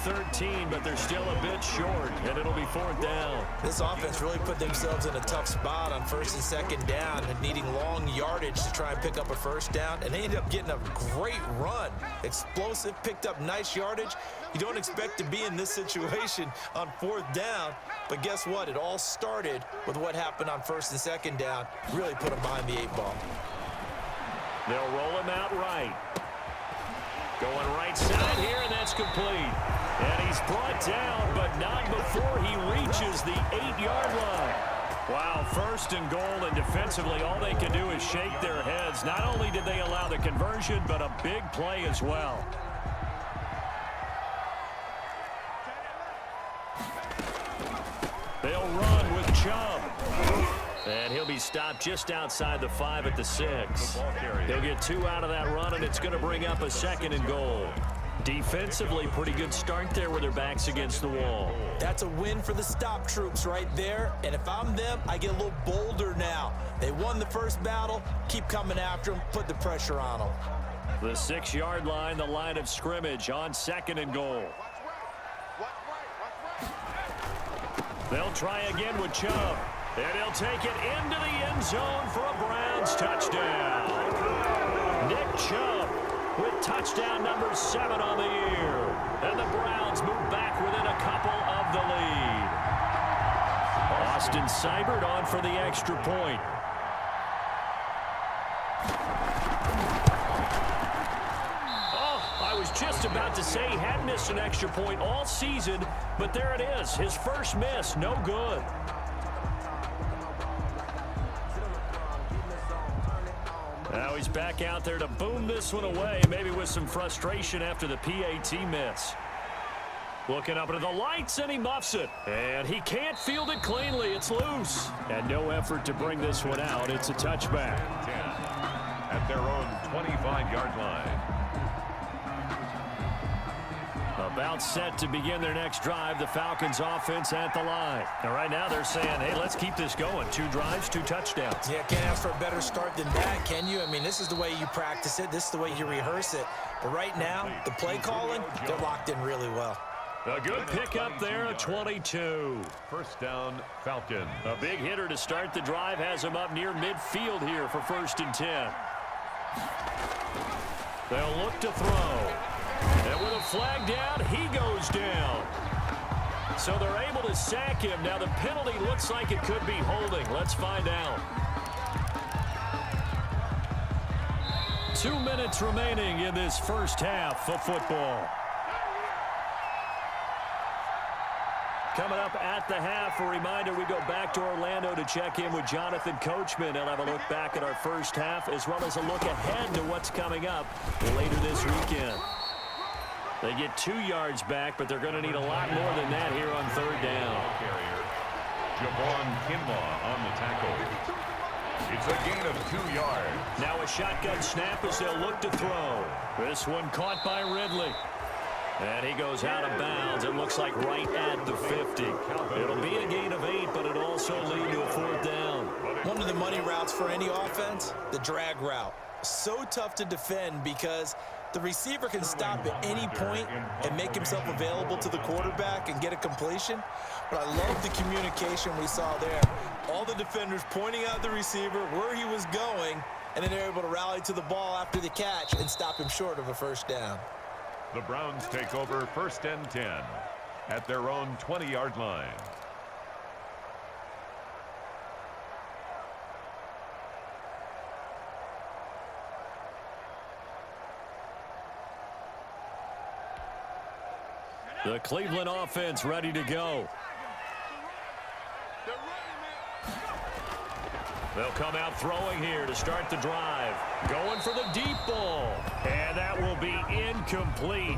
13, but they're still a bit short, and it'll be 4th down. This offense really put themselves in a tough spot on 1st and 2nd down and needing long yardage to try and pick up a 1st down, and they ended up getting a great run. Explosive, picked up nice yardage. You don't expect to be in this situation on 4th down, but guess what? It all started with what happened on 1st and 2nd down. Really put them behind the 8 ball. They'll roll him out right. Going right side here, and that's complete. And he's brought down, but not before he reaches the 8-yard line. Wow, 1st and goal, and defensively all they can do is shake their heads. Not only did they allow the conversion, but a big play as well. They'll run with Chubb. And he'll be stopped just outside the 5 at the 6. They'll get 2 out of that run, and it's going to bring up a 2nd and goal. Defensively, pretty good start there with their backs against the wall. That's a win for the stop troops right there. And if I'm them, I get a little bolder now. They won the first battle. Keep coming after them. Put the pressure on them. The 6-yard line, the line of scrimmage on 2nd and goal. They'll try again with Chubb. And he'll take it into the end zone for a Browns touchdown. Nick Chubb with touchdown number 7 on the year. And the Browns move back within a couple of the lead. Austin Seibert on for the extra point. I was just about to say he hadn't missed an extra point all season, but there it is. His first miss, no good. Now he's back out there to boom this one away, maybe with some frustration after the PAT miss. Looking up into the lights, and he muffs it. And he can't field it cleanly. It's loose. And no effort to bring this one out. It's a touchback. 10 at their own 25-yard line. About set to begin their next drive, the Falcons offense at the line. And right now they're saying, hey, let's keep this going. 2 drives, 2 touchdowns. Yeah, can't ask for a better start than that, can you? I mean, this is the way you practice it. This is the way you rehearse it. But right now, the play calling, they're locked in really well. A good pickup there, a 22. 1st down, Falcons. A big hitter to start the drive has him up near midfield here for 1st and 10. They'll look to throw. And with a flag down, he goes down. So they're able to sack him. Now the penalty looks like it could be holding. Let's find out. 2 minutes remaining in this first half of football. Coming up at the half, a reminder, we go back to Orlando to check in with Jonathan Coachman. He'll have a look back at our first half as well as a look ahead to what's coming up later this weekend. They get 2 yards back, but they're going to need a lot more than that here on 3rd down. Javon Kinlaw on the tackle. It's a gain of 2 yards. Now a shotgun snap as they'll look to throw. This one caught by Ridley. And he goes out of bounds. It looks like right at the 50. It'll be a gain of 8, but it'll also lead to a 4th down. One of the money routes for any offense, the drag route. So tough to defend because the receiver can stop at any point and make himself available to the quarterback and get a completion. But I love the communication we saw there. All the defenders pointing out the receiver, where he was going, and then they're able to rally to the ball after the catch and stop him short of a 1st down. The Browns take over 1st and 10 at their own 20-yard line. The Cleveland offense ready to go. They'll come out throwing here to start the drive. Going for the deep ball. And that will be incomplete.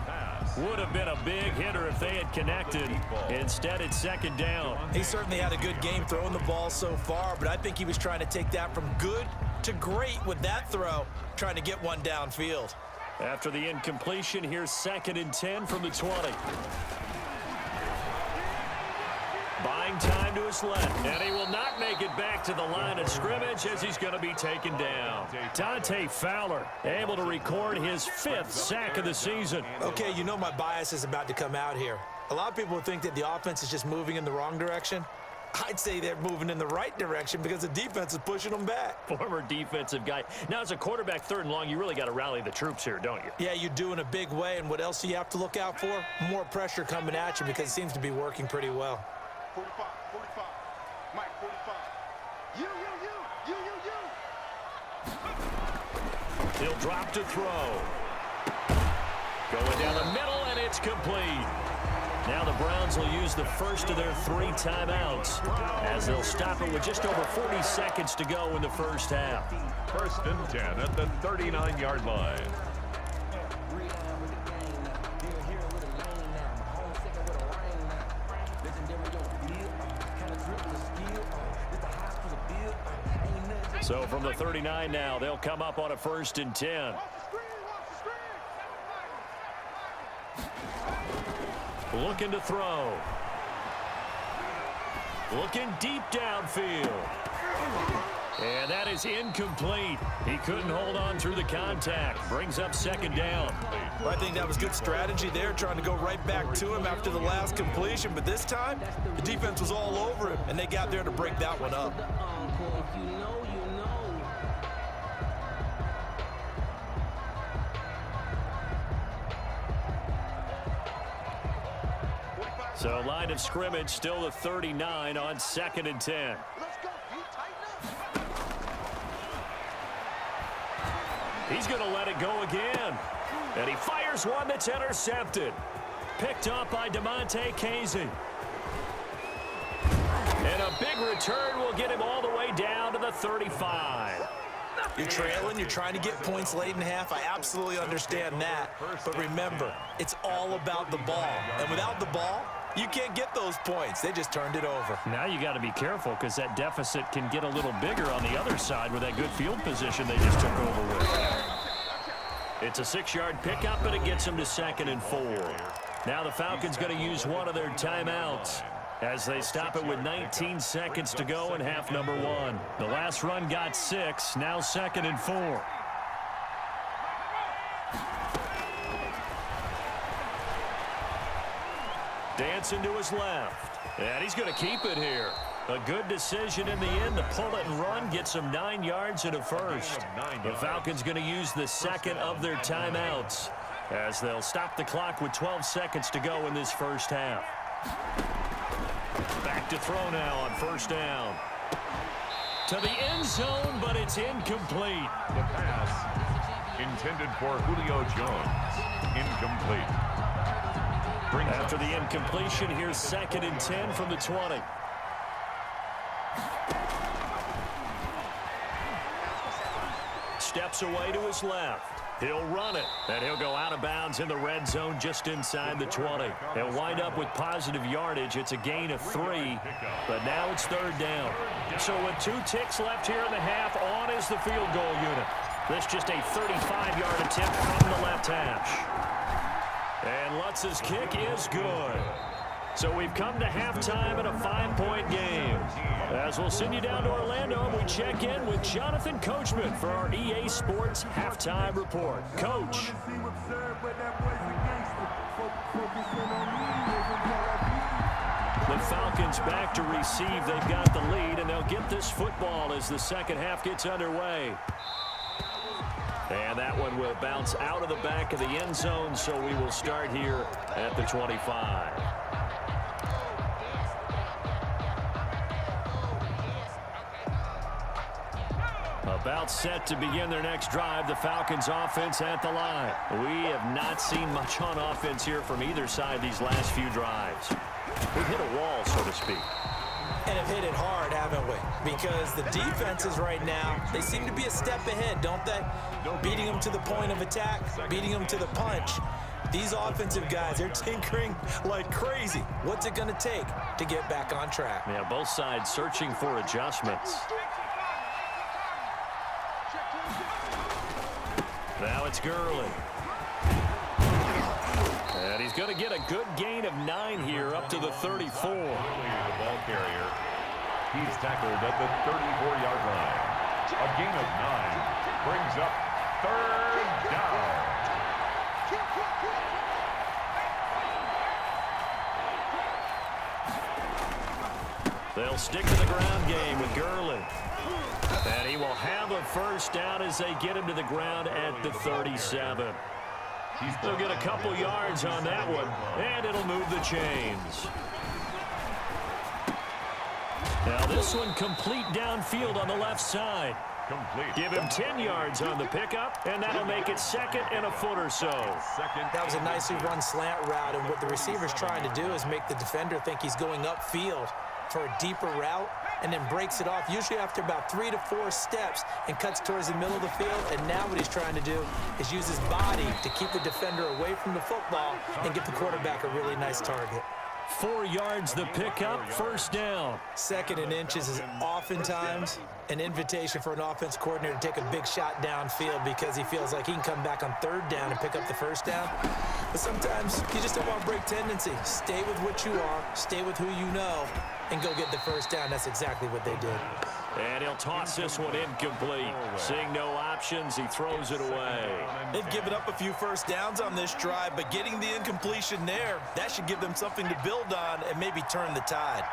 Would have been a big hitter if they had connected. Instead, it's 2nd down. He certainly had a good game throwing the ball so far, but I think he was trying to take that from good to great with that throw, trying to get one downfield. After the incompletion, here's 2nd and 10 from the 20. Buying time to his left, and he will not make it back to the line of scrimmage as he's going to be taken down. Dante Fowler able to record his 5th sack of the season. Okay, you know my bias is about to come out here. A lot of people think that the offense is just moving in the wrong direction. I'd say they're moving in the right direction because the defense is pushing them back. Former defensive guy. Now, as a quarterback 3rd and long, you really got to rally the troops here, don't you? Yeah, you do in a big way. And what else do you have to look out for? More pressure coming at you because it seems to be working pretty well. 45, 45. Mike, 45. You. He'll drop to throw. Going down the middle, and it's complete. Now the Browns will use the first of their 3 timeouts as they'll stop it with just over 40 seconds to go in the first half. 1st and 10 at the 39-yard line. So from the 39 now, they'll come up on a 1st and 10. Looking to throw. Looking deep downfield. And that is incomplete. He couldn't hold on through the contact. Brings up 2nd down. Well, I think that was good strategy there, trying to go right back to him after the last completion. But this time, the defense was all over him, and they got there to break that one up. So line of scrimmage still the 39 on 2nd and 10. He's going to let it go again. And he fires one that's intercepted. Picked up by DeMonte Casey. And a big return will get him all the way down to the 35. You're trailing, you're trying to get points late in half. I absolutely understand that. But remember, it's all about the ball. And without the ball, you can't get those points. They just turned it over. Now you got to be careful because that deficit can get a little bigger on the other side with that good field position they just took over with. It's a 6-yard pickup, but it gets them to 2nd and 4. Now the Falcons going to use one of their timeouts as they stop it with 19 seconds to go in half number 1. The last run got 6, now 2nd and 4. Dancing to his left. And he's going to keep it here. A good decision in the end to pull it and run. Gets him 9 yards and a first. The Falcons going to use the 2nd of their timeouts as they'll stop the clock with 12 seconds to go in this first half. Back to throw now on 1st down. To the end zone, but it's incomplete. The pass intended for Julio Jones. Incomplete. After the incompletion, here's 2nd and 10 from the 20. Steps away to his left. He'll run it, and he'll go out of bounds in the red zone just inside the 20. He'll wind up with positive yardage. It's a gain of 3, but now it's 3rd down. So with 2 ticks left here in the half, on is the field goal unit. This just a 35-yard attempt from the left hash. And Lutz's kick is good. So we've come to halftime in a 5-point game. As we'll send you down to Orlando, and we check in with Jonathan Coachman for our EA Sports Halftime Report. Coach. The Falcons back to receive. They've got the lead, and they'll get this football as the second half gets underway. And that one will bounce out of the back of the end zone, so we will start here at the 25. About set to begin their next drive, the Falcons offense at the line. We have not seen much on offense here from either side these last few drives. We've hit a wall, so to speak. And have hit it hard, haven't we? Because the defenses right now, they seem to be a step ahead, don't they? Beating them to the point of attack, beating them to the punch. These offensive guys, they're tinkering like crazy. What's it going to take to get back on track? Yeah, both sides searching for adjustments. Now it's Gurley. And he's He's going to get a good gain of 9 here up to the 34. The ball carrier. He's tackled at the 34-yard line. A gain of 9 brings up 3rd down. They'll stick to the ground game with Gurley. And he will have a first down as they get him to the ground at the 37. They'll get a couple yards on that one, and it'll move the chains. Now this one complete downfield on the left side. Complete. Give him 10 yards on the pickup, and that'll make it 2nd and a foot or so. That was a nicely run slant route, and what the receiver's trying to do is make the defender think he's going upfield for a deeper route, and then breaks it off, usually after about 3 to 4 steps, and cuts towards the middle of the field. And now what he's trying to do is use his body to keep the defender away from the football and get the quarterback a really nice target. 4 yards the pickup, first down. 2nd and inches is oftentimes an invitation for an offense coordinator to take a big shot downfield because he feels like he can come back on 3rd down and pick up the first down. But sometimes you just don't want to break tendency. Stay with what you are, stay with who you know, and go get the first down. That's exactly what they did. And he'll toss this one incomplete. Seeing no options, he throws it away. They've given up a few first downs on this drive, but getting the incompletion there, that should give them something to build on and maybe turn the tide.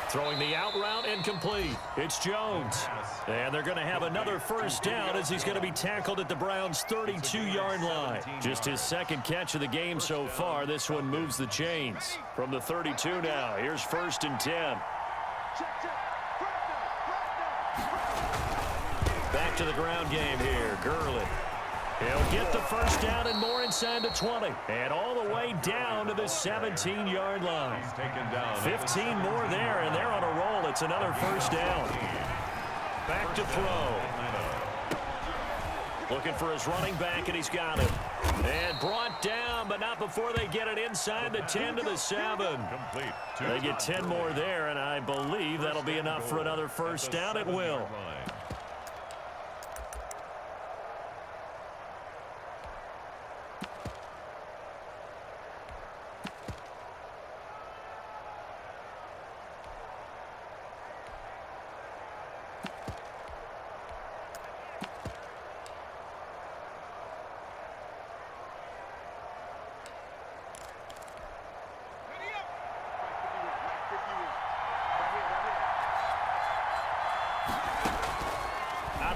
Throwing the out route incomplete. It's Jones. And they're going to have another first down as he's going to be tackled at the Browns' 32-yard line. Just his 2nd catch of the game so far. This one moves the chains. From the 32 now, here's 1st and 10. Back to the ground game here. Gurley. He'll get the first down and more inside the 20. And all the way down to the 17-yard line. 15 more there, and they're on a roll. It's another first down. Back to throw. Looking for his running back, and he's got it. And brought down, but not before they get it inside the 10 to the 7. They get 10 more there, and I believe that'll be enough for another first down. It will.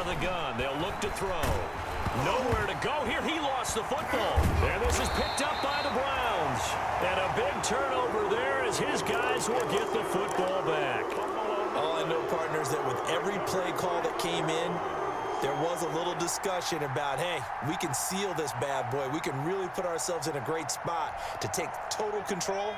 The gun. They'll look to throw. Nowhere to go here. He lost the football. And this is picked up by the Browns. And a big turnover there as his guys will get the football back. All I know, partners, that with every play call that came in, there was a little discussion about, hey, we can seal this bad boy. We can really put ourselves in a great spot to take total control.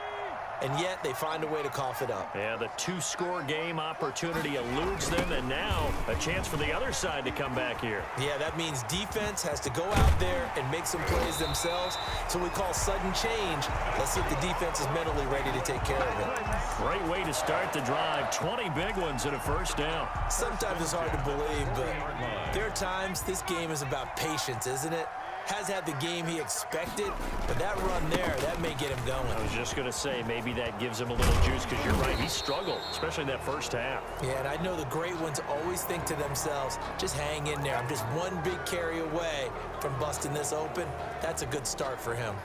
And yet they find a way to cough it up. Yeah, the 2-score game opportunity eludes them, and now a chance for the other side to come back here. Yeah, that means defense has to go out there and make some plays themselves. So we call sudden change. Let's see if the defense is mentally ready to take care of it. Great way to start the drive. 20 big ones and a first down. Sometimes it's hard to believe, but there are times this game is about patience, isn't it? Has had the game he expected, but that run there, that may get him going. I was just going to say, maybe that gives him a little juice, because you're right, he struggled, especially in that first half. Yeah, and I know the great ones always think to themselves, just hang in there. I'm just one big carry away from busting this open. That's a good start for him.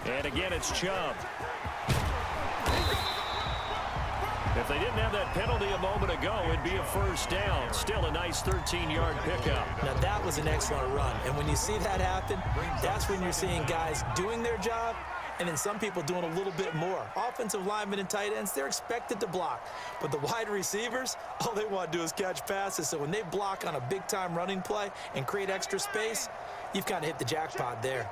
And again, it's Chubb. If they didn't have that penalty a moment ago, it'd be a first down. Still a nice 13-yard pickup. Now, that was an excellent run. And when you see that happen, that's when you're seeing guys doing their job And then some people doing a little bit more. Offensive linemen and tight ends, they're expected to block. But the wide receivers, all they want to do is catch passes. So when they block on a big-time running play and create extra space, you've kind of hit the jackpot there.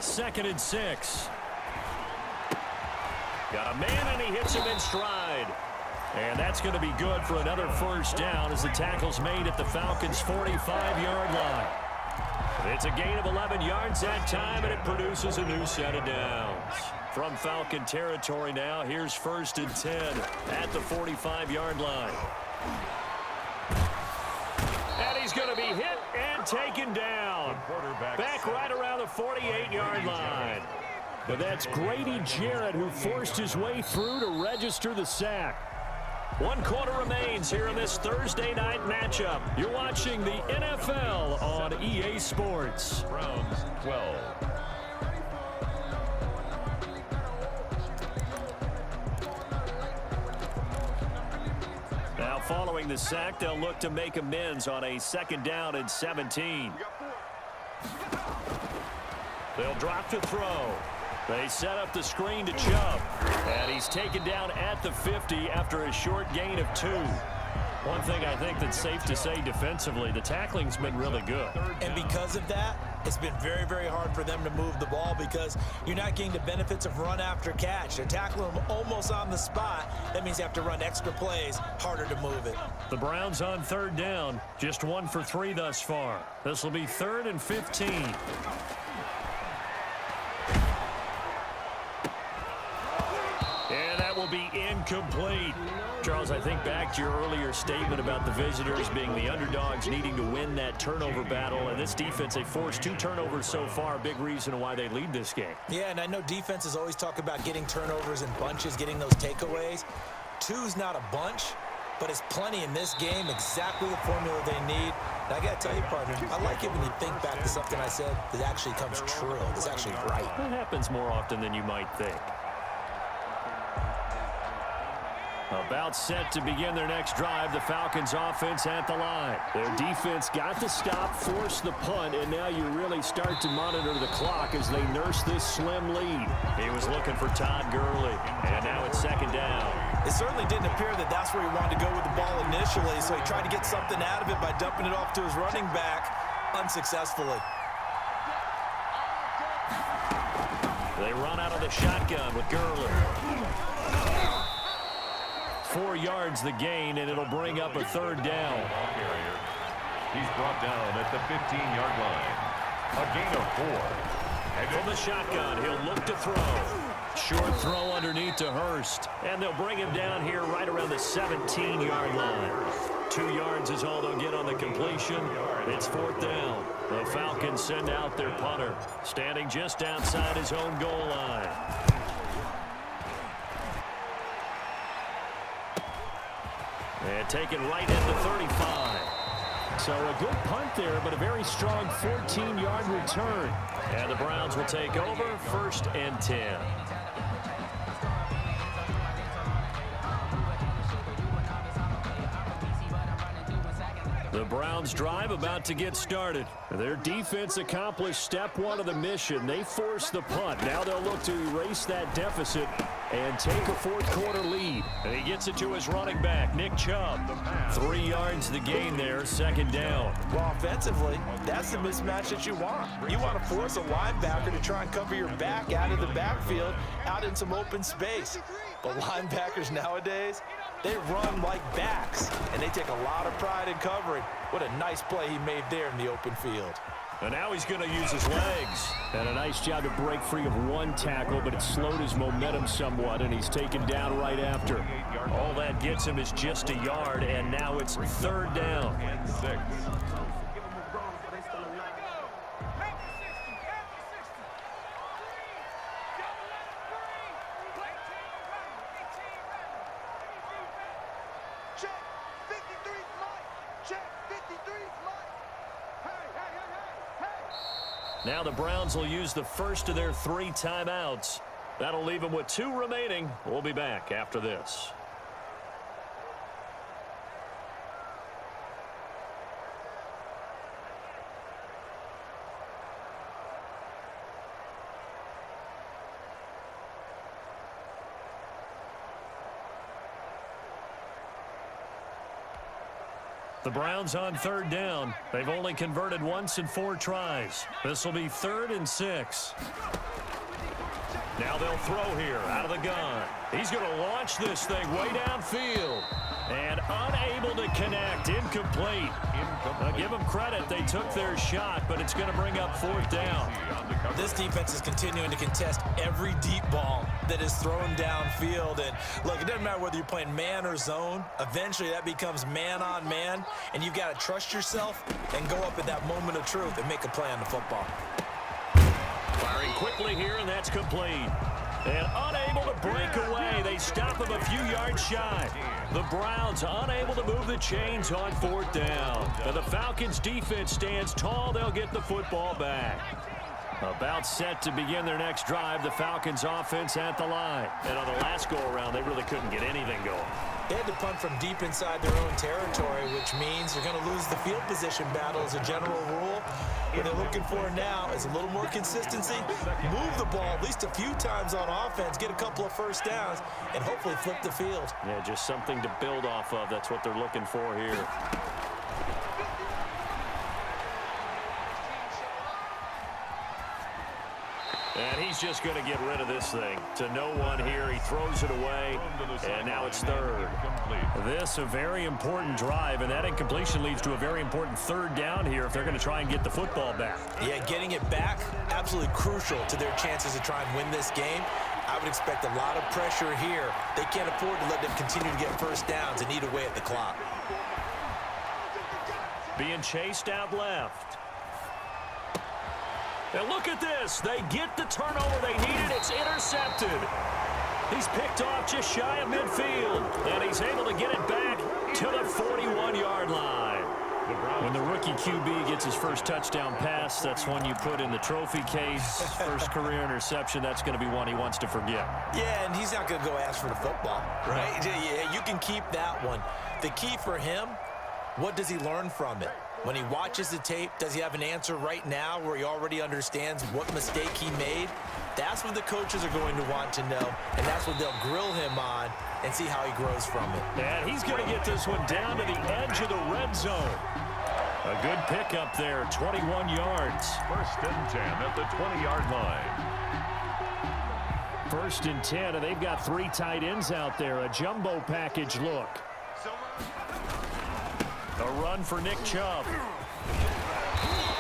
Second and 6. Got a man, and he hits him in stride. And that's going to be good for another first down as the tackle's made at the Falcons' 45-yard line. It's a gain of 11 yards that time, and it produces a new set of downs. From Falcon territory now, here's first and 10 at the 45-yard line. And he's going to be hit and taken down. Back right around the 48-yard line. But that's Grady Jarrett who forced his way through to register the sack. 1 quarter remains here in this Thursday night matchup. You're watching the NFL on EA Sports. Browns 12. Now following the sack, they'll look to make amends on a 2nd down and 17. They'll drop to throw. They set up the screen to Chubb, and he's taken down at the 50 after a short gain of 2. One thing I think that's safe to say defensively, the tackling's been really good. And because of that, it's been very, very hard for them to move the ball because you're not getting the benefits of run after catch. They're tackling them almost on the spot. That means you have to run extra plays, harder to move it. The Browns on 3rd down, just 1 for 3 thus far. This will be 3rd and 15. Be incomplete. Charles, I think back to your earlier statement about the visitors being the underdogs needing to win that turnover battle, and this defense, they forced 2 turnovers so far, big reason why they lead this game. Yeah, and I know defenses always talk about getting turnovers in bunches, getting those takeaways. 2's not a bunch, but it's plenty in this game, exactly the formula they need. And I got to tell you, partner, I like it when you think back to something I said that actually comes true, that's actually right. That happens more often than you might think. About set to begin their next drive, the Falcons offense at the line. Their defense got the stop, forced the punt, and now you really start to monitor the clock as they nurse this slim lead. He was looking for Todd Gurley, and now it's 2nd down. It certainly didn't appear that that's where he wanted to go with the ball initially, so he tried to get something out of it by dumping it off to his running back unsuccessfully. They run out of the shotgun with Gurley. 4 yards the gain, and it'll bring up a 3rd down. He's brought down at the 15-yard line. A gain of 4. And from the shotgun, he'll look to throw. Short throw underneath to Hurst. And they'll bring him down here right around the 17-yard line. 2 yards is all they'll get on the completion. It's 4th down. The Falcons send out their punter, standing just outside his own goal line. And taken right at the 35. So a good punt there, but a very strong 14-yard return. And the Browns will take over 1st and 10. The Browns drive about to get started. Their defense accomplished step 1 of the mission. They forced the punt. Now they'll look to erase that deficit and take a 4th quarter lead. And he gets it to his running back, Nick Chubb. 3 yards the gain there, 2nd down. Well, offensively, that's the mismatch that you want. You want to force a linebacker to try and cover your back out of the backfield, out in some open space. But linebackers nowadays, they run like backs, and they take a lot of pride in covering. What a nice play he made there in the open field. And now he's going to use his legs. And a nice job to break free of 1 tackle, but it slowed his momentum somewhat, and he's taken down right after. All that gets him is just a yard, and now it's 3rd down. And 6. Now the Browns will use the first of their 3 timeouts. That'll leave them with 2 remaining. We'll be back after this. The Browns on third down. They've only converted once in 4 tries. This will be 3rd and 6. Now they'll throw here out of the gun. He's going to launch this thing way downfield. And unable to connect. Incomplete. Now give them credit. They took their shot, but it's going to bring up 4th down. This defense is continuing to contest every deep ball that is thrown downfield. And look, it doesn't matter whether you're playing man or zone. Eventually that becomes man on man. And you've got to trust yourself and go up at that moment of truth and make a play on the football. Firing quickly here, and that's complete. And unable to break away. They stop him a few yards shy. The Browns unable to move the chains on 4th down. And the Falcons' defense stands tall. They'll get the football back. About set to begin their next drive. The Falcons' offense at the line. And on the last go-around, they really couldn't get anything going. They had to punt from deep inside their own territory, which means they're going to lose the field position battle as a general rule. What they're looking for now is a little more consistency, move the ball at least a few times on offense, get a couple of first downs, and hopefully flip the field. Yeah, just something to build off of. That's what they're looking for here. And he's just going to get rid of this thing. To no one here. He throws it away, and now it's 3rd. This a very important drive, and that incompletion leads to a very important 3rd down here if they're going to try and get the football back. Yeah, getting it back, absolutely crucial to their chances to try and win this game. I would expect a lot of pressure here. They can't afford to let them continue to get first downs and eat away at the clock. Being chased out left. And look at this. They get the turnover they needed. It's intercepted. He's picked off just shy of midfield. And he's able to get it back to the 41-yard line. When the rookie QB gets his first touchdown pass, that's one you put in the trophy case. First career interception, that's going to be one he wants to forget. Yeah, and he's not going to go ask for the football, right? Yeah, you can keep that one. The key for him, what does he learn from it? When he watches the tape, does he have an answer right now where he already understands what mistake he made? That's what the coaches are going to want to know, and that's what they'll grill him on and see how he grows from it. And he's going to get this one down to the edge of the red zone. A good pickup there, 21 yards. 1st and 10 at the 20-yard line. 1st and 10, and they've got 3 tight ends out there. A jumbo package look. A run for Nick Chubb.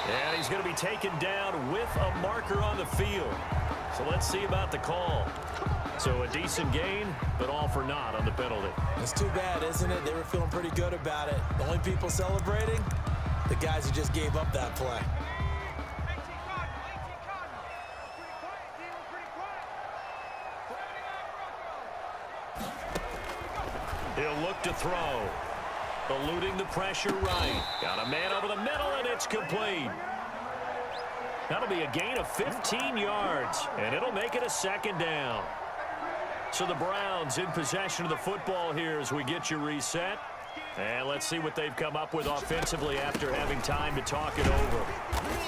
And he's going to be taken down with a marker on the field. So let's see about the call. So a decent gain, but all for naught on the penalty. It's too bad, isn't it? They were feeling pretty good about it. The only people celebrating, the guys who just gave up that play. He'll look to throw. Eluding the pressure right. Got a man over the middle, and it's complete. That'll be a gain of 15 yards, and it'll make it a 2nd down. So the Browns in possession of the football here as we get you reset. And let's see what they've come up with offensively after having time to talk it over.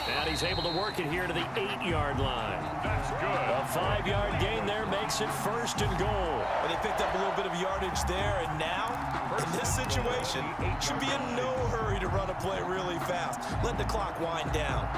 And he's able to work it here to the 8-yard line. That's good. A 5-yard gain there makes it 1st and goal. Well, they picked up a little bit of yardage there, and now, in this situation, should be in no hurry to run a play really fast. Let the clock wind down.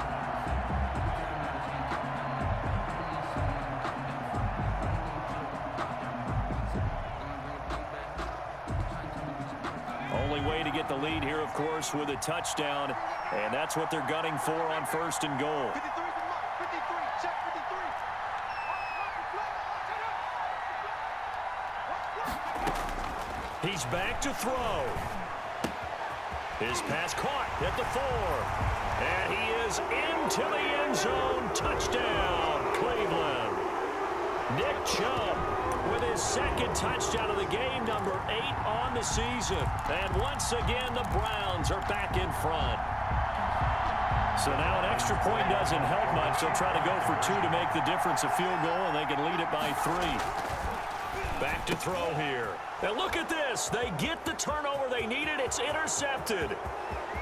Only way to get the lead here, of course, with a touchdown. And that's what they're gunning for on 1st and goal. 53 to Mike. 53. Check 53. He's back to throw. His pass caught at the 4. And he is into the end zone. Touchdown, Cleveland. Nick Chubb with his 2nd touchdown of the game, number 8 on the season. And once again, the Browns are back in front. So now an extra point doesn't help much. They'll try to go for 2 to make the difference a field goal, and they can lead it by 3. Back to throw here. And look at this. They get the turnover they needed. It's intercepted.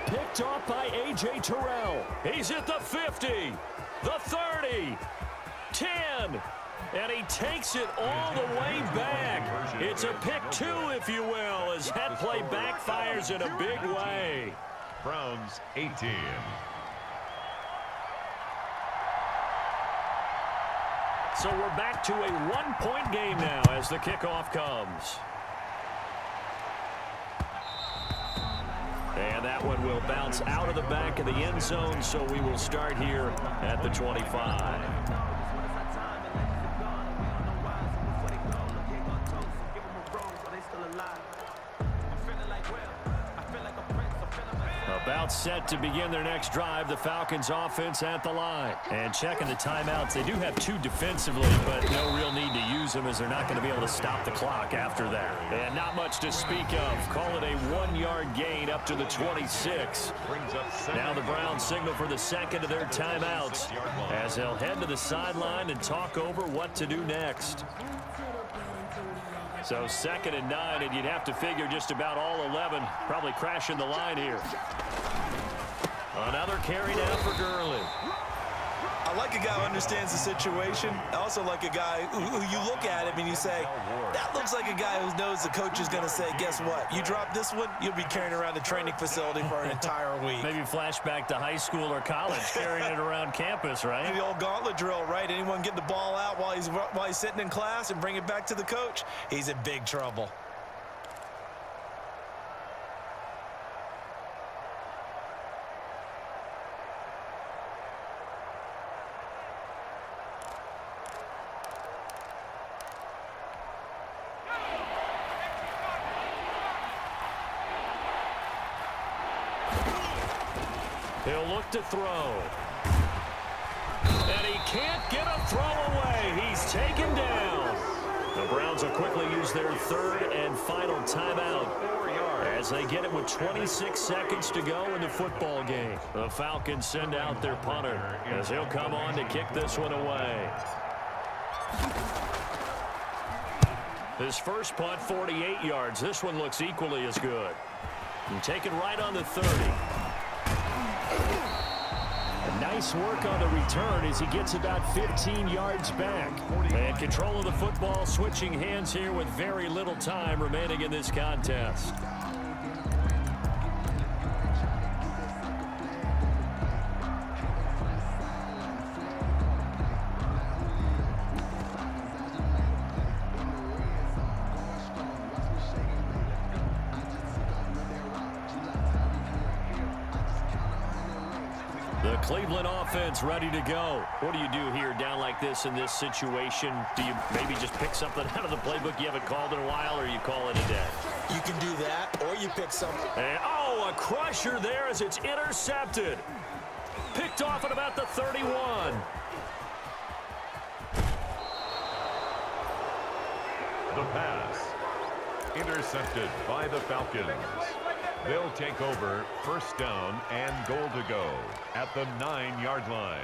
Picked off by A.J. Terrell. He's at the 50, the 30, 10, And he takes it all the way back. It's a pick two, if you will, as that play backfires in a big way. Browns 18. So we're back to a one-point game now as the kickoff comes. And that one will bounce out of the back of the end zone, so we will start here at the 25. About set to begin their next drive, the Falcons offense at the line. And checking the timeouts, they do have two defensively, but no real need to use them as they're not going to be able to stop the clock after that. And not much to speak of. Call it a 1-yard gain up to the 26. Now the Browns signal for the second of their timeouts as they'll head to the sideline and talk over what to do next. So 2nd and 9, and you'd have to figure just about all 11 probably crashing the line here. Another carry down for Gurley. I like a guy who understands the situation. I also like a guy who you look at him and you say, that looks like a guy who knows the coach is going to say, guess what? You drop this one, you'll be carrying around the training facility for an entire week. Maybe flashback to high school or college, carrying it around campus, right? The old gauntlet drill, right? Anyone get the ball out while he's sitting in class and bring it back to the coach? He's in big trouble. He'll look to throw. And he can't get a throw away. He's taken down. The Browns will quickly use their third and final timeout as they get it with 26 seconds to go in the football game. The Falcons send out their punter as he'll come on to kick this one away. His first punt, 48 yards. This one looks equally as good. And taken right on the 30. Nice work on the return as he gets about 15 yards back. And control of the football, switching hands here with very little time remaining in this contest. The Cleveland offense ready to go. What do you do here down like this in this situation? Do you maybe just pick something out of the playbook you haven't called in a while, or you call it a day? You can do that, or you pick something. And, a crusher there as it's intercepted. Picked off at about the 31. The pass. Intercepted by the Falcons. They'll take over first down and goal to go at the 9-yard line.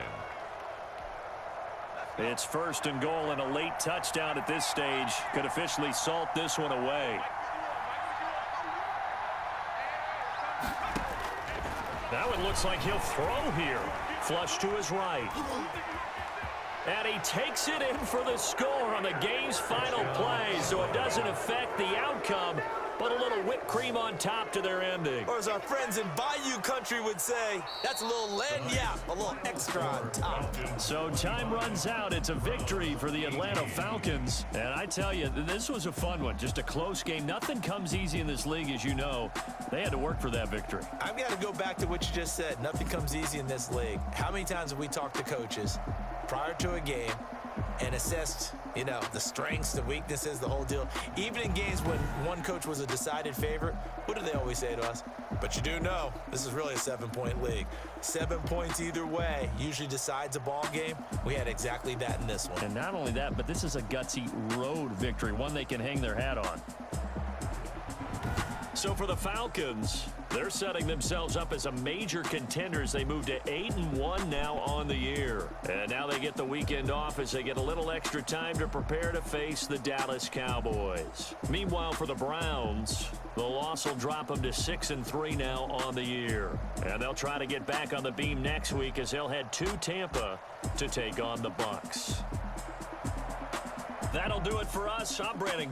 It's first and goal, and a late touchdown at this stage could officially salt this one away. That one looks like he'll throw here. Flush to his right. And he takes it in for the score on the game's final play, so it doesn't affect the outcome, but a little whipped cream on top to their ending. Or as our friends in Bayou Country would say, that's a little lagniappe, a little extra on top. So time runs out. It's a victory for the Atlanta Falcons. And I tell you, this was a fun one. Just a close game. Nothing comes easy in this league, as you know. They had to work for that victory. I've got to go back to what you just said. Nothing comes easy in this league. How many times have we talked to coaches prior to a game and assessed, the strengths, the weaknesses, the whole deal? Even in games when one coach was a decided favorite, what do they always say to us? But you do know, this is really a 7-point league. 7 points either way usually decides a ball game. We had exactly that in this one. And not only that, but this is a gutsy road victory, one they can hang their hat on. So for the Falcons, they're setting themselves up as a major contender as they move to 8-1 now on the year. And now they get the weekend off as they get a little extra time to prepare to face the Dallas Cowboys. Meanwhile, for the Browns, the loss will drop them to 6-3 now on the year. And they'll try to get back on the beam next week as they'll head to Tampa to take on the Bucs. That'll do it for us. I'm Brandon.